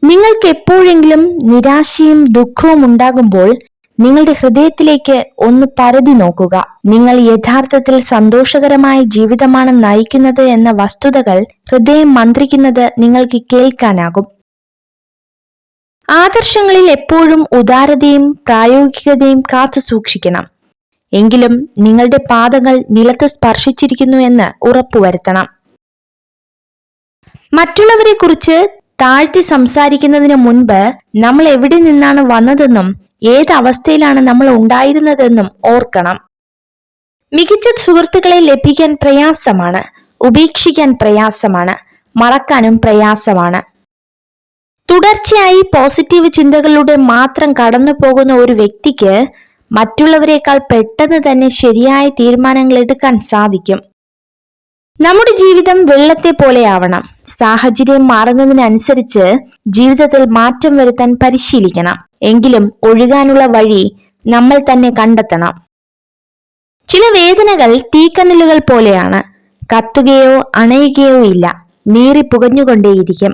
നിങ്ങൾക്ക് എപ്പോഴെങ്കിലും നിരാശയും ദുഃഖവും ഉണ്ടാകുമ്പോൾ നിങ്ങളുടെ ഹൃദയത്തിലേക്ക് ഒന്ന് പരതി നോക്കുക. നിങ്ങൾ യഥാർത്ഥത്തിൽ സന്തോഷകരമായ ജീവിതമാണ് നയിക്കുന്നത് എന്ന വസ്തുതകൾ ഹൃദയം മന്ത്രിക്കുന്നത് നിങ്ങൾക്ക് കേൾക്കാനാകും. ആദർശങ്ങളിൽ എപ്പോഴും ഉദാരതയും പ്രായോഗികതയും കാത്തു സൂക്ഷിക്കണം. എങ്കിലും നിങ്ങളുടെ പാദങ്ങൾ നിലത്ത് സ്പർശിച്ചിരിക്കുന്നു എന്ന് ഉറപ്പുവരുത്തണം. മറ്റുള്ളവരെ കുറിച്ച് താഴ്ത്തി സംസാരിക്കുന്നതിന് മുൻപ് നമ്മൾ എവിടെ നിന്നാണ് വന്നതെന്നും ഏത് അവസ്ഥയിലാണ് നമ്മൾ ഉണ്ടായിരുന്നതെന്നും ഓർക്കണം. മികച്ച സുഹൃത്തുക്കളെ ലഭിക്കാൻ പ്രയാസമാണ്, ഉപേക്ഷിക്കാൻ പ്രയാസമാണ്, മറക്കാനും പ്രയാസമാണ്. തുടർച്ചയായി പോസിറ്റീവ് ചിന്തകളിലൂടെ മാത്രം കടന്നു പോകുന്ന ഒരു വ്യക്തിക്ക് മറ്റുള്ളവരെക്കാൾ പെട്ടെന്ന് തന്നെ ശരിയായ തീരുമാനങ്ങൾ എടുക്കാൻ സാധിക്കും. നമ്മുടെ ജീവിതം വെള്ളത്തെ പോലെയാവണം. സാഹചര്യം മാറുന്നതിനനുസരിച്ച് ജീവിതത്തിൽ മാറ്റം വരുത്താൻ പരിശീലിക്കണം. എങ്കിലും ഒഴുകാനുള്ള വഴി നമ്മൾ തന്നെ കണ്ടെത്തണം. ചില വേദനകൾ തീക്കനലുകൾ പോലെയാണ്. കത്തുകയോ അണയുകയോ ഇല്ല, നീറി പുകഞ്ഞുകൊണ്ടേയിരിക്കും.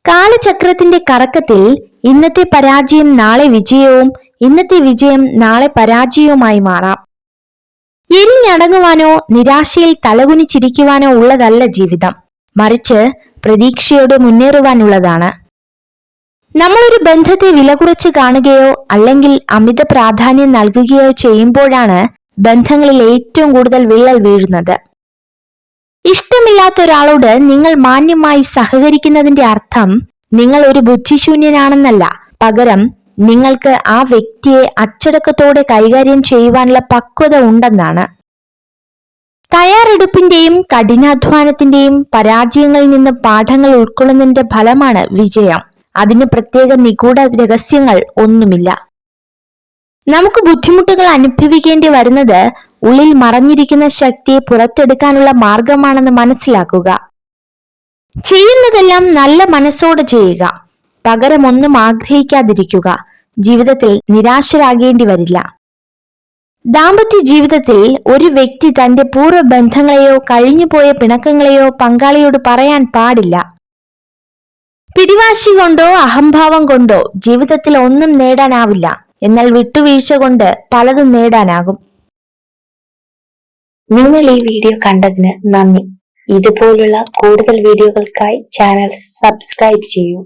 കാലചക്രത്തിന്റെ കറക്കത്തിൽ ഇന്നത്തെ പരാജയം നാളെ വിജയവും, ഇന്നത്തെ വിജയം നാളെ പരാജയവുമായി മാറാം. എരിഞ്ഞടങ്ങുവാനോ നിരാശയിൽ തലകുനിച്ചിരിക്കുവാനോ ഉള്ളതല്ല ജീവിതം, മറിച്ച് പ്രതീക്ഷയോടെ മുന്നേറുവാനുള്ളതാണ്. നമ്മളൊരു ബന്ധത്തെ വില കുറച്ച് കാണുകയോ അല്ലെങ്കിൽ അമിത പ്രാധാന്യം നൽകുകയോ ചെയ്യുമ്പോഴാണ് ബന്ധങ്ങളിൽ ഏറ്റവും കൂടുതൽ വിള്ളൽ വീഴുന്നത്. ഇഷ്ടമില്ലാത്ത ഒരാളോട് നിങ്ങൾ മാന്യമായി സഹകരിക്കുന്നതിന്റെ അർത്ഥം നിങ്ങൾ ഒരു ബുദ്ധിശൂന്യനാണെന്നല്ല, പകരം നിങ്ങൾക്ക് ആ വ്യക്തിയെ അച്ചടക്കത്തോടെ കൈകാര്യം ചെയ്യുവാനുള്ള പക്വത ഉണ്ടെന്നാണ്. തയ്യാറെടുപ്പിന്റെയും കഠിനാധ്വാനത്തിന്റെയും പരാജയങ്ങളിൽ നിന്ന് പാഠങ്ങൾ ഉൾക്കൊള്ളുന്നതിന്റെ ഫലമാണ് വിജയം. അതിന് പ്രത്യേക നിഗൂഢ രഹസ്യങ്ങൾ ഒന്നുമില്ല. നമുക്ക് ബുദ്ധിമുട്ടുകൾ അനുഭവിക്കേണ്ടി വരുന്നത് ഉള്ളിൽ മറഞ്ഞിരിക്കുന്ന ശക്തിയെ പുറത്തെടുക്കാനുള്ള മാർഗമാണെന്ന് മനസ്സിലാക്കുക. ചെയ്യുന്നതെല്ലാം നല്ല മനസ്സോടെ ചെയ്യുക. പകരം ഒന്നും ആഗ്രഹിക്കാതിരിക്കുക. ജീവിതത്തിൽ നിരാശരാകേണ്ടി വരില്ല. ദാമ്പത്യ ജീവിതത്തിൽ ഒരു വ്യക്തി തന്റെ പൂർവ്വ ബന്ധങ്ങളെയോ കഴിഞ്ഞുപോയ പിണക്കങ്ങളെയോ പങ്കാളിയോട് പറയാൻ പാടില്ല. പിടിവാശി കൊണ്ടോ അഹംഭാവം കൊണ്ടോ ജീവിതത്തിൽ ഒന്നും നേടാനാവില്ല. എന്നാൽ വിട്ടുവീഴ്ച കൊണ്ട് പലതും നേടാനാകും. നിങ്ങൾ ഈ വീഡിയോ കണ്ടതിന് നന്ദി. ഇതുപോലുള്ള കൂടുതൽ വീഡിയോകൾക്കായി ചാനൽ സബ്സ്ക്രൈബ് ചെയ്യൂ.